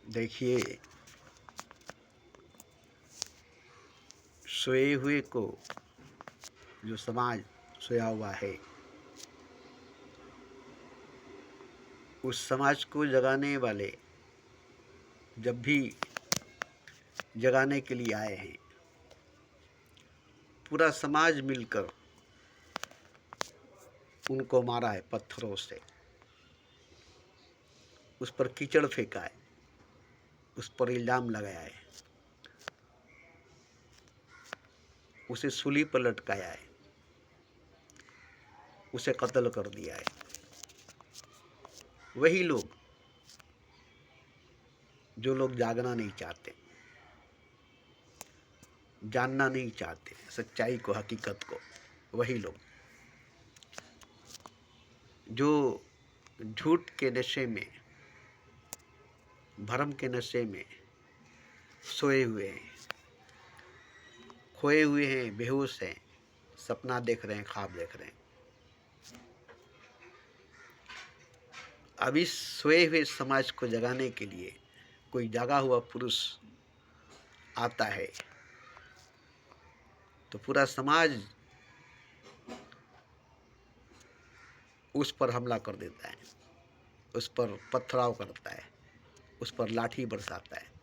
देखिए, सोए हुए को जो समाज सोया हुआ है, उस समाज को जगाने वाले जब भी जगाने के लिए आए हैं, पूरा समाज मिलकर उनको मारा है पत्थरों से, उस पर कीचड़ फेंका है, उस पर इल्जाम लगाया है, उसे सूली पर लटकाया है, उसे कत्ल कर दिया है। वही लोग जो लोग जागना नहीं चाहते, जानना नहीं चाहते सच्चाई को, हकीकत को, वही लोग जो झूठ के नशे में, भरम के नशे में सोए हुए हैं, खोए हुए हैं, बेहोश हैं, सपना देख रहे हैं, ख्वाब देख रहे हैं। अब इस सोए हुए समाज को जगाने के लिए कोई जागा हुआ पुरुष आता है तो पूरा समाज उस पर हमला कर देता है, उस पर पथराव करता है, उस पर लाठी बरसाता है।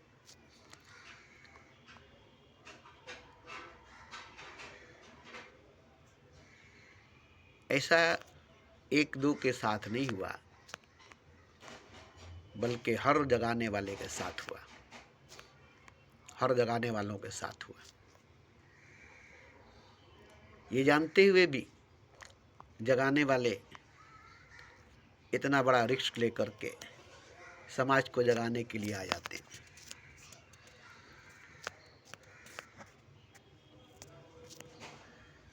ऐसा एक दो के साथ नहीं हुआ, बल्कि हर जगाने वाले के साथ हुआ, हर जगाने वालों के साथ हुआ। ये जानते हुए भी जगाने वाले इतना बड़ा रिस्क लेकर के समाज को जगाने के लिए आ जाते हैं।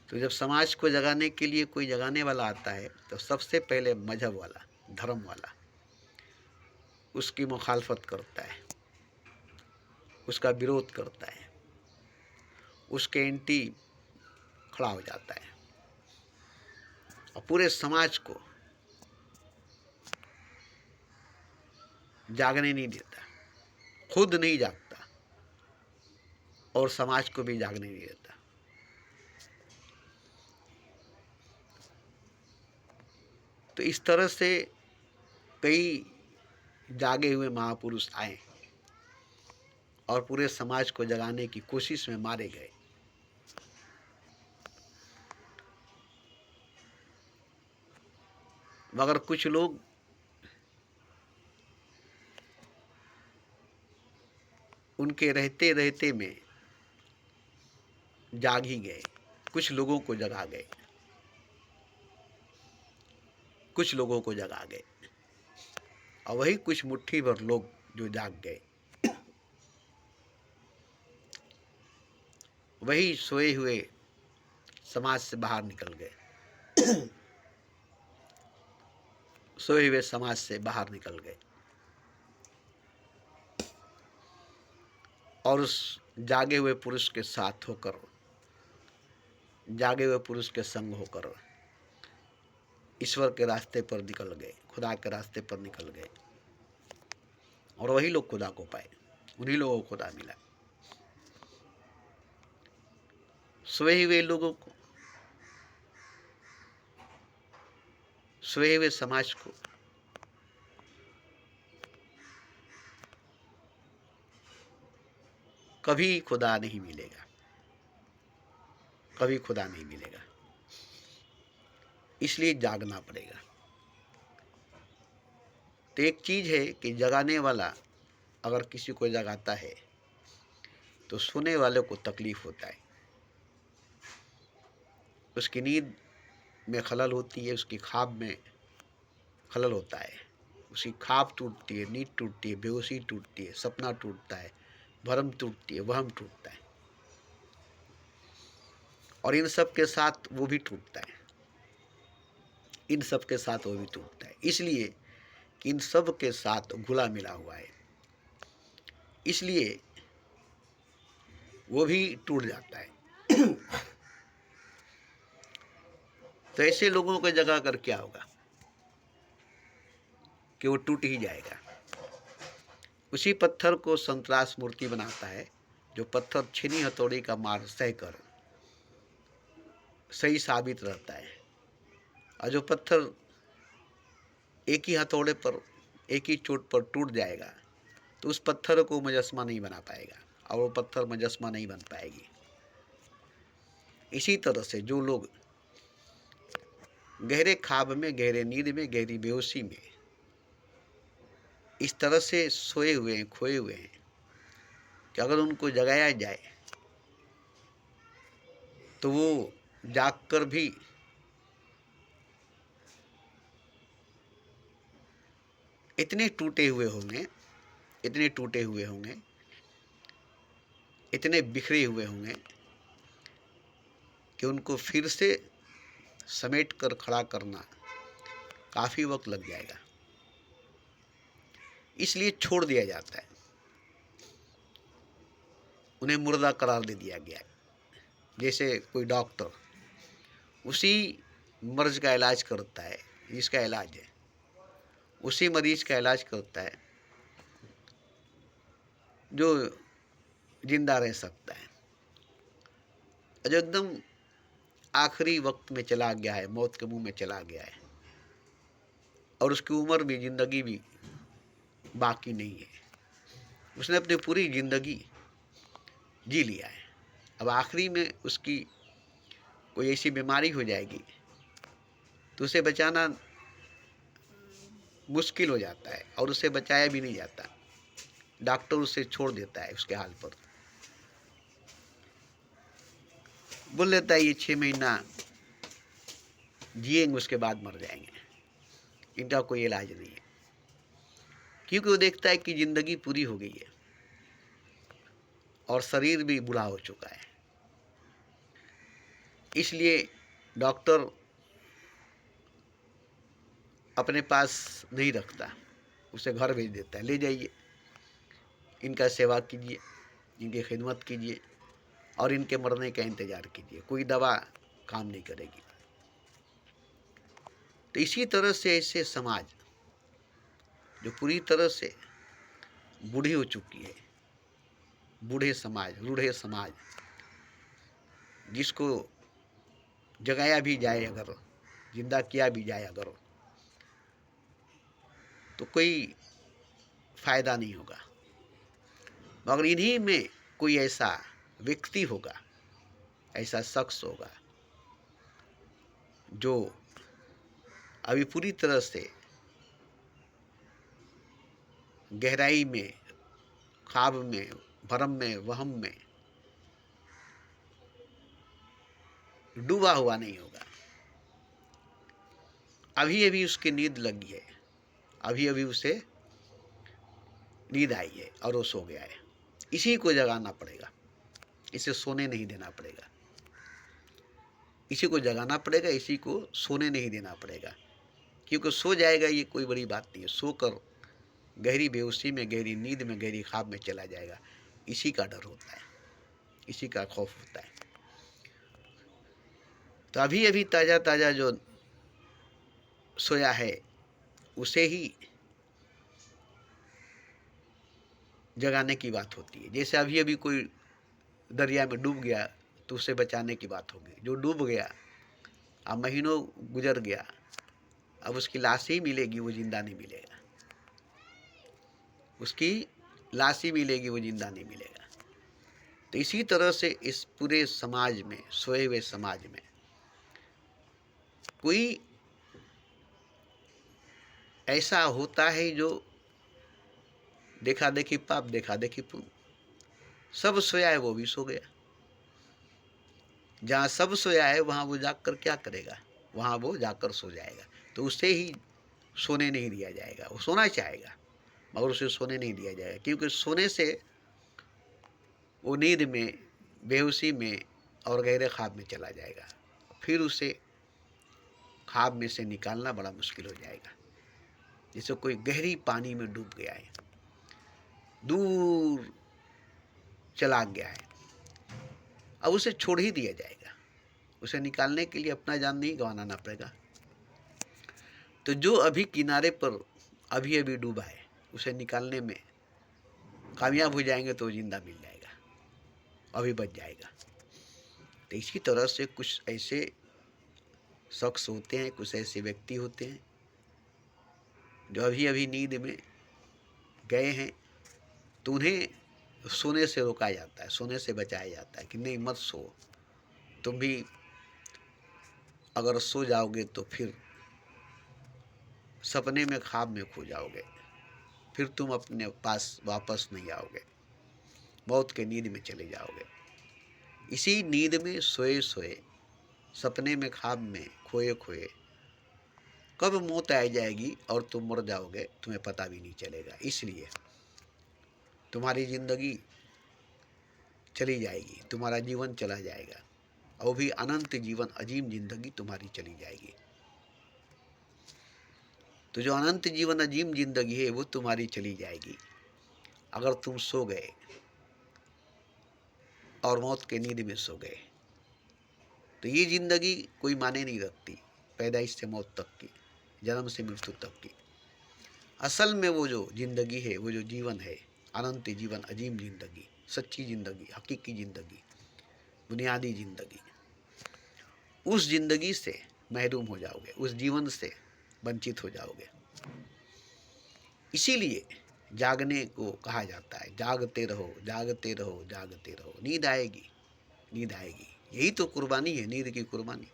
तो जब समाज को जगाने के लिए कोई जगाने वाला आता है तो सबसे पहले मजहब वाला, धर्म वाला उसकी मुखालफत करता है, उसका विरोध करता है, उसके एंटी खड़ा हो जाता है और पूरे समाज को जागने नहीं देता, खुद नहीं जागता और समाज को भी जागने नहीं देता। तो इस तरह से कई जागे हुए महापुरुष आए और पूरे समाज को जगाने की कोशिश में मारे गए। मगर कुछ लोग उनके रहते रहते में जाग ही गए, कुछ लोगों को जगा गए, कुछ लोगों को जगा गए और वही कुछ मुट्ठी भर लोग जो जाग गए, वही सोए हुए समाज से बाहर निकल गए, सोए हुए समाज से बाहर निकल गए और उस जागे हुए पुरुष के साथ होकर, जागे हुए पुरुष के संग होकर ईश्वर के रास्ते पर निकल गए, खुदा के रास्ते पर निकल गए और वही लोग खुदा को पाए, उन्हीं लोगों को खुदा मिला। सोए हुए लोगों को, सोए हुए समाज को कभी खुदा नहीं मिलेगा, कभी खुदा नहीं मिलेगा। इसलिए जागना पड़ेगा। तो एक चीज है कि जगाने वाला अगर किसी को जगाता है तो सोने वाले को तकलीफ होता है, उसकी नींद में खलल होती है, उसकी ख्वाब में खलल होता है, उसकी ख्वाब टूटती है, नींद टूटती है, बेहोशी टूटती है, सपना टूटता है, भरम टूटती है, वहम टूटता है और इन सब के साथ वो भी टूटता है, इन सब के साथ वो भी टूटता है। इसलिए कि इन सब के साथ घुला मिला हुआ है, इसलिए वो भी टूट जाता है। तो ऐसे लोगों को जगा कर क्या होगा कि वो टूट ही जाएगा। उसी पत्थर को संतरास मूर्ति बनाता है, जो पत्थर छीनी हथौड़ी का मार सहकर सही साबित रहता है, और जो पत्थर एक ही हथौड़े पर, एक ही चोट पर टूट जाएगा, तो उस पत्थर को मुजस्मा नहीं बना पाएगा, और वो पत्थर मुजस्मा नहीं बन पाएगी। इसी तरह से जो लोग गहरे ख्वाब में, गहरे नींद में, गहरी बेहोशी में इस तरह से सोए हुए हैं, खोए हुए हैं, कि अगर उनको जगाया जाए तो वो जागकर भी इतने टूटे हुए होंगे, इतने टूटे हुए होंगे, इतने बिखरे हुए होंगे कि उनको फिर से समेट कर खड़ा करना काफ़ी वक्त लग जाएगा। इसलिए छोड़ दिया जाता है, उन्हें मुर्दा करार दे दिया गया है। जैसे कोई डॉक्टर उसी मर्ज का इलाज करता है, जिसका इलाज है, उसी मरीज का इलाज करता है जो जिंदा रह सकता है, जो एकदम आखिरी वक्त में चला गया है, मौत के मुंह में चला गया है, और उसकी उम्र भी, जिंदगी भी बाकी नहीं है। उसने अपनी पूरी जिंदगी जी लिया है। अब आखिरी में उसकी कोई ऐसी बीमारी हो जाएगी तो उसे बचाना मुश्किल हो जाता है, और उसे बचाया भी नहीं जाता। डॉक्टर उसे छोड़ देता है उसके हाल पर, बोल लेता है ये 6 महीना जिएंगे, उसके बाद मर जाएंगे, इनका कोई इलाज नहीं है। क्योंकि वो देखता है कि जिंदगी पूरी हो गई है और शरीर भी बूढ़ा हो चुका है। इसलिए डॉक्टर अपने पास नहीं रखता, उसे घर भेज देता है, ले जाइए, इनका सेवा कीजिए, इनकी खिदमत कीजिए, और इनके मरने का इंतज़ार कीजिए, कोई दवा काम नहीं करेगी। तो इसी तरह से ऐसे समाज जो पूरी तरह से बूढ़ी हो चुकी है, बूढ़े समाज, रूढ़े समाज, जिसको जगाया भी जाए, अगर जिंदा किया भी जाए अगर, तो कोई फायदा नहीं होगा। मगर इन्हीं में कोई ऐसा व्यक्ति होगा, ऐसा शख्स होगा जो अभी पूरी तरह से गहराई में, ख्वाब में, भ्रम में, वहम में डूबा हुआ नहीं होगा। अभी अभी उसकी नींद लगी है, अभी अभी उसे नींद आई है और वो सो गया है। इसी को जगाना पड़ेगा, इसे सोने नहीं देना पड़ेगा, इसी को जगाना पड़ेगा, इसी को सोने नहीं देना पड़ेगा। क्योंकि सो जाएगा ये कोई बड़ी बात नहीं है, सोकर गहरी बेहोशी में, गहरी नींद में, गहरी ख्वाब में चला जाएगा, इसी का डर होता है, इसी का खौफ होता है। तो अभी अभी ताज़ा ताज़ा जो सोया है उसे ही जगाने की बात होती है। जैसे अभी अभी कोई दरिया में डूब गया तो उसे बचाने की बात होगी। जो डूब गया, अब महीनों गुजर गया, अब उसकी लाश ही मिलेगी, वो जिंदा नहीं मिलेगा, उसकी लाश ही मिलेगी, वो जिंदा नहीं मिलेगा। तो इसी तरह से इस पूरे समाज में, सोए हुए समाज में, कोई ऐसा होता है जो देखा देखी पाप, देखा देखी पुण्य, सब सोया है वो भी सो गया। जहाँ सब सोया है वहाँ वो जाकर क्या करेगा, वहाँ वो जाकर सो जाएगा। तो उसे ही सोने नहीं दिया जाएगा। वो सोना चाहेगा मगर उसे सोने नहीं दिया जाएगा, क्योंकि सोने से वो नींद में, बेहोशी में और गहरे ख्वाब में चला जाएगा। फिर उसे ख्वाब में से निकालना बड़ा मुश्किल हो जाएगा। जैसे कोई गहरी पानी में डूब गया है, दूर चला गया है, अब उसे छोड़ ही दिया जाएगा, उसे निकालने के लिए अपना जान नहीं गंवाना पड़ेगा। तो जो अभी किनारे पर अभी अभी डूबा है, उसे निकालने में कामयाब हो जाएंगे तो जिंदा मिल जाएगा, अभी बच जाएगा। तो इसी तरह से कुछ ऐसे शख्स होते हैं, कुछ ऐसे व्यक्ति होते हैं जो अभी अभी नींद में गए हैं, तो उन्हें सोने से रोका जाता है, सोने से बचाया जाता है कि नहीं मत सो, तुम भी अगर सो जाओगे तो फिर सपने में ख्वाब में खो जाओगे, फिर तुम अपने पास वापस नहीं आओगे, मौत के नींद में चले जाओगे। इसी नींद में सोए सोए, सपने में ख्वाब में खोए खोए कब मौत आ जाएगी और तुम मर जाओगे तुम्हें पता भी नहीं चलेगा। इसलिए तुम्हारी ज़िंदगी चली जाएगी, तुम्हारा जीवन चला जाएगा, और भी अनंत जीवन, अजीम जिंदगी तुम्हारी चली जाएगी। तो जो अनंत जीवन, अजीम जिंदगी है वो तुम्हारी चली जाएगी अगर तुम सो गए और मौत के नींद में सो गए। तो ये जिंदगी कोई माने नहीं रखती, पैदाइश से मौत तक की, जन्म से मृत्यु तक की। असल में वो जो जिंदगी है, वो जो जीवन है, अनंत जीवन, अजीम जिंदगी, सच्ची जिंदगी, हकीकी जिंदगी, बुनियादी जिंदगी, उस जिंदगी से महरूम हो जाओगे, उस जीवन से वंचित हो जाओगे। इसीलिए जागने को कहा जाता है, जागते रहो, जागते रहो, जागते रहो, नींद आएगी, नींद आएगी। यही तो कुर्बानी है, नींद की कुर्बानी।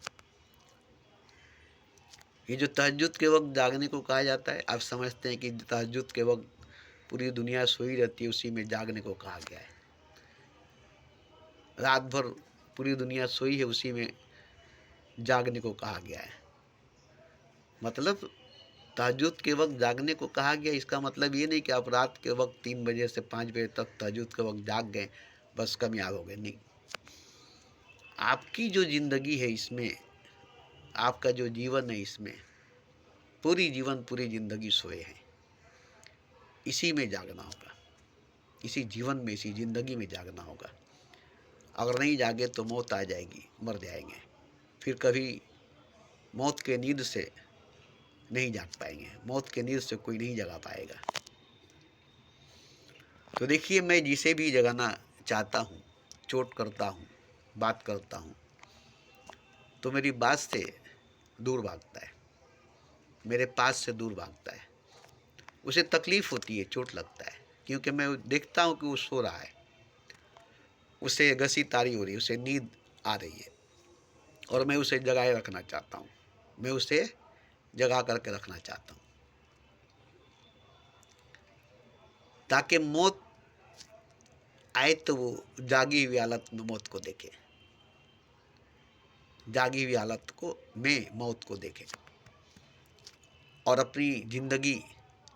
ये जो तहज्जुद के वक्त जागने को कहा जाता है, आप समझते हैं कि तहज्जुद के वक्त पूरी दुनिया सोई रहती है, उसी में जागने को कहा गया है। रात भर पूरी दुनिया सोई है, उसी में जागने को कहा गया है। मतलब तहज्जुद के वक्त जागने को कहा गया, इसका मतलब ये नहीं कि आप रात के वक्त 3 बजे से 5 बजे तक तहज्जुद के वक्त जाग गए, बस कामयाब हो गए। नहीं, आपकी जो ज़िंदगी है, इसमें आपका जो जीवन है, इसमें पूरी जीवन, पूरी ज़िंदगी सोए हैं, इसी में जागना होगा, इसी जीवन में, इसी ज़िंदगी में जागना होगा। अगर नहीं जागे तो मौत आ जाएगी, मर जाएंगे, फिर कभी मौत के नींद से नहीं जाग पाएंगे, मौत के नींद से कोई नहीं जगा पाएगा। तो देखिए, मैं जिसे भी जगाना चाहता हूँ, चोट करता हूँ, बात करता हूँ, तो मेरी बात से दूर भागता है, मेरे पास से दूर भागता है। उसे तकलीफ़ होती है, चोट लगता है, क्योंकि मैं देखता हूँ कि वो सो रहा है, उसे गसी तारी हो रही है, उसे नींद आ रही है, और मैं उसे जगाए रखना चाहता हूँ, मैं उसे जगा करके रखना चाहता हूँ, ताकि मौत आए तो वो जागी हुई हालत में मौत को देखे, जागी हुई हालत को में मौत को देखे, और अपनी ज़िंदगी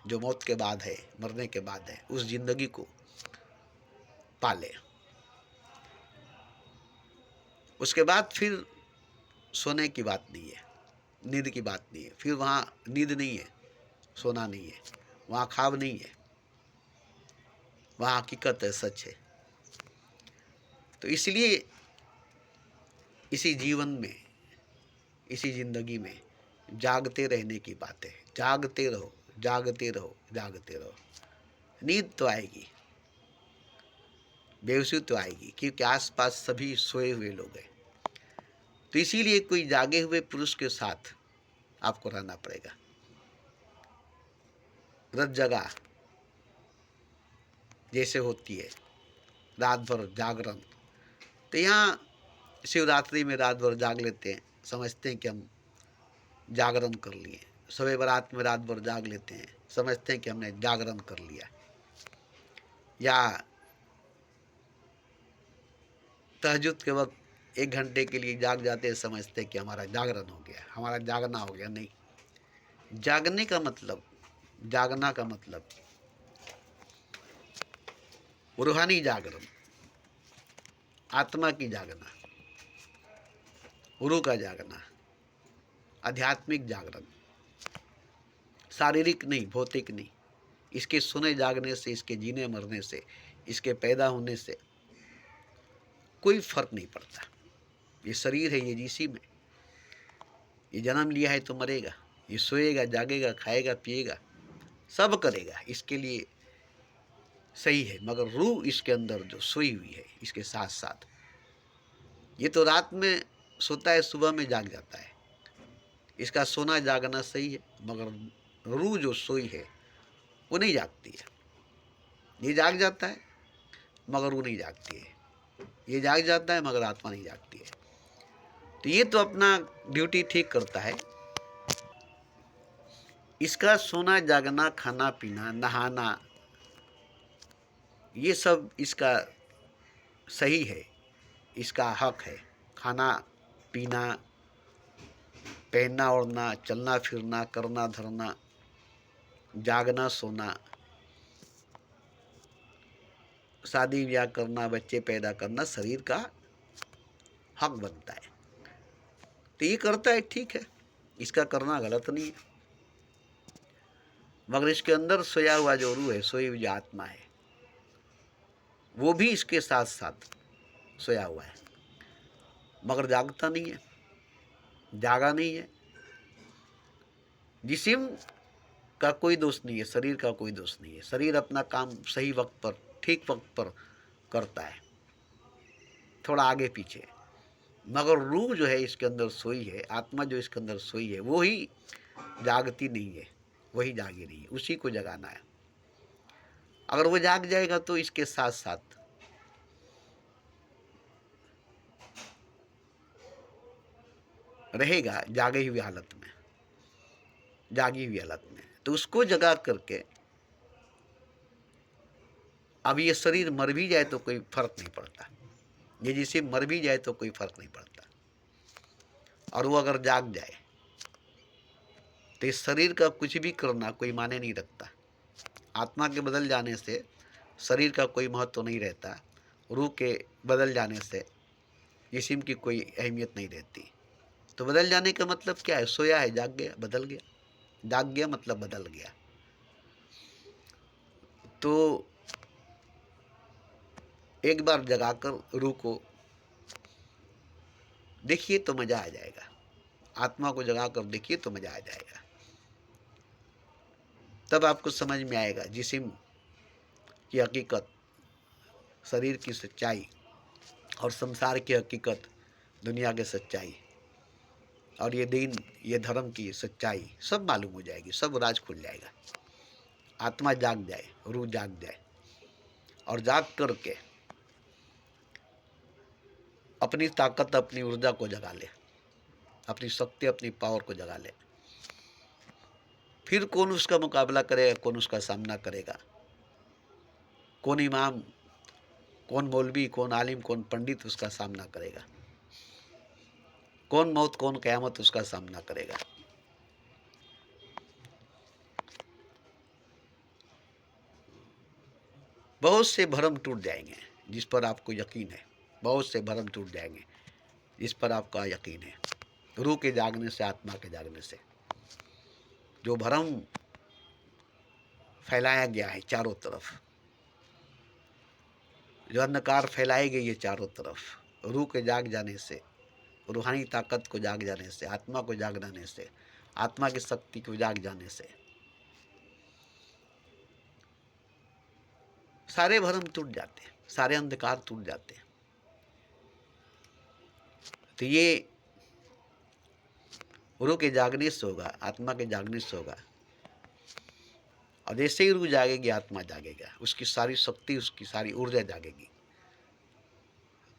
जो मौत के बाद है, मरने के बाद है, उस ज़िंदगी को पाले। उसके बाद फिर सोने की बात नहीं है, नींद की बात नहीं है, फिर वहाँ नींद नहीं है, सोना नहीं है, वहाँ ख्वाब नहीं है, वहाँ हकीकत है, सच है। तो इसलिए इसी जीवन में, इसी ज़िंदगी में जागते रहने की बात है। जागते रहो, जागते रहो, जागते रहो। नींद तो आएगी, बेहोशी तो आएगी, क्योंकि आसपास सभी सोए हुए लोग हैं। तो इसीलिए कोई जागे हुए पुरुष के साथ आपको रहना पड़ेगा। रात जगा जैसे होती है, रात भर जागरण। तो यहाँ शिवरात्रि में रात भर जाग लेते हैं, समझते हैं कि हम जागरण कर लिए। शब बारात में रात भर जाग लेते हैं, समझते हैं कि हमने जागरण कर लिया। या तहज्जुद के वक्त 1 घंटे के लिए जाग जाते हैं, समझते हैं कि हमारा जागरण हो गया, हमारा जागना हो गया। नहीं, जागने का मतलब, जागना का मतलब रूहानी जागरण, आत्मा की जागना, रूह का जागना, आध्यात्मिक जागरण, शारीरिक नहीं, भौतिक नहीं। इसके सुने जागने से, इसके जीने मरने से, इसके पैदा होने से कोई फर्क नहीं पड़ता। ये शरीर है, ये इसी में, ये जन्म लिया है तो मरेगा, ये सोएगा, जागेगा, खाएगा, पिएगा, सब करेगा। इसके लिए सही है, मगर रूह इसके अंदर जो सोई हुई है इसके साथ साथ, ये तो रात में सोता है, सुबह में जाग जाता है। इसका सोना जागना सही है, मगर रूह जो सोई है वो नहीं जागती है। ये जाग जाता है मगर वो नहीं जागती है, ये जाग जाता है मगर आत्मा नहीं जागती है। तो ये तो अपना ड्यूटी ठीक करता है। इसका सोना जागना, खाना पीना, नहाना, ये सब इसका सही है, इसका हक है। खाना पीना, पहनना ओढ़ना, चलना फिरना, करना धरना, जागना सोना, शादी ब्याह करना, बच्चे पैदा करना शरीर का हक बनता है। तो ये करता है, ठीक है, इसका करना गलत नहीं है। मगर इसके अंदर सोया हुआ जो रूह है, सोई हुई जो आत्मा है, वो भी इसके साथ साथ सोया हुआ है, मगर जागता नहीं है, जागा नहीं है। जिस्म का कोई दोष नहीं है, शरीर का कोई दोष नहीं है। शरीर अपना काम सही वक्त पर, ठीक वक्त पर करता है, थोड़ा आगे पीछे। मगर रूह जो है इसके अंदर सोई है, आत्मा जो इसके अंदर सोई है, वो ही जागती नहीं है, वही जागी रही है, उसी को जगाना है। अगर वो जाग जाएगा तो इसके साथ साथ रहेगा जागी हुई हालत में, जागी हुई हालत में। तो उसको जगा करके, अब ये शरीर मर भी जाए तो कोई फर्क नहीं पड़ता, ये जिसे मर भी जाए तो कोई फर्क नहीं पड़ता। और वो अगर जाग जाए तो इस शरीर का कुछ भी करना कोई माने नहीं रखता। आत्मा के बदल जाने से शरीर का कोई महत्व नहीं रहता, रूह के बदल जाने से जिस्म की कोई अहमियत नहीं रहती। तो बदल जाने का मतलब क्या है? सोया है, जाग गया, बदल गया। जाग गया मतलब बदल गया। तो एक बार जगाकर रूह को देखिए तो मजा आ जाएगा, आत्मा को जगाकर देखिए तो मजा आ जाएगा। तब आपको समझ में आएगा जिस्म की हकीकत, शरीर की सच्चाई और संसार की हकीकत, दुनिया की सच्चाई और ये दीन, ये धर्म की सच्चाई सब मालूम हो जाएगी, सब राज खुल जाएगा। आत्मा जाग जाए, रूह जाग जाए और जाग करके अपनी ताकत, अपनी ऊर्जा को जगा ले, अपनी शक्ति, अपनी पावर को जगा ले। फिर कौन उसका मुकाबला करेगा, कौन उसका सामना करेगा? कौन इमाम, कौन मौलवी, कौन आलिम, कौन पंडित उसका सामना करेगा? कौन मौत, कौन क़यामत उसका सामना करेगा? बहुत से भरम टूट जाएंगे जिस पर आपको यकीन है, बहुत से भरम टूट जाएंगे जिस पर आपका यकीन है। रूह के जागने से, आत्मा के जागने से जो भरम फैलाया गया है चारों तरफ, जो अंधकार फैलाई गई है चारों तरफ, रूह के जाग जाने से, रूहानी ताकत को जाग जाने से, आत्मा को जाग जाने से, आत्मा की शक्ति को जाग जाने से सारे भरम टूट जाते हैं, सारे अंधकार टूट जाते हैं। तो ये रूह के जागने से होगा, आत्मा के जागने से होगा। और जैसे ही रूह जागेगी, आत्मा जागेगा, उसकी सारी शक्ति, उसकी सारी ऊर्जा जागेगी।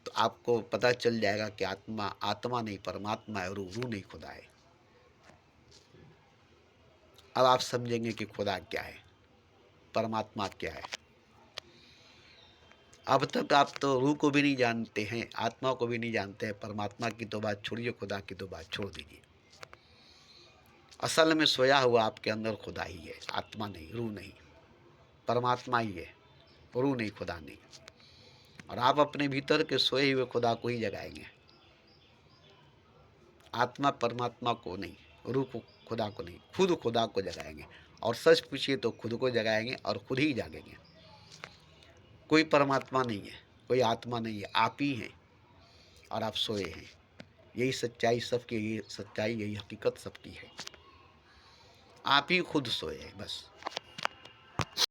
तो आपको पता चल जाएगा कि आत्मा आत्मा नहीं परमात्मा है, रूह नहीं खुदा है। अब आप समझेंगे कि खुदा क्या है, परमात्मा क्या है। अब तक आप तो रूह को भी नहीं जानते हैं, आत्मा को भी नहीं जानते हैं, परमात्मा की तो बात छोड़िए, खुदा की तो बात छोड़ दीजिए। असल में सोया हुआ आपके अंदर खुदा ही है, आत्मा नहीं, रूह नहीं, परमात्मा ही है, रूह नहीं, खुदा नहीं। और आप अपने भीतर के सोए हुए खुदा को ही जगाएंगे, आत्मा परमात्मा को नहीं, रूह को, खुदा को नहीं, खुद खुदा को जगाएंगे। और सच पूछिए तो खुद को जगाएंगे और खुद ही जागेंगे। कोई परमात्मा नहीं है, कोई आत्मा नहीं है, आप ही हैं और आप सोए हैं। यही सच्चाई सबकी, यही सच्चाई, यही हकीकत सबकी है। आप ही खुद सोए हैं बस।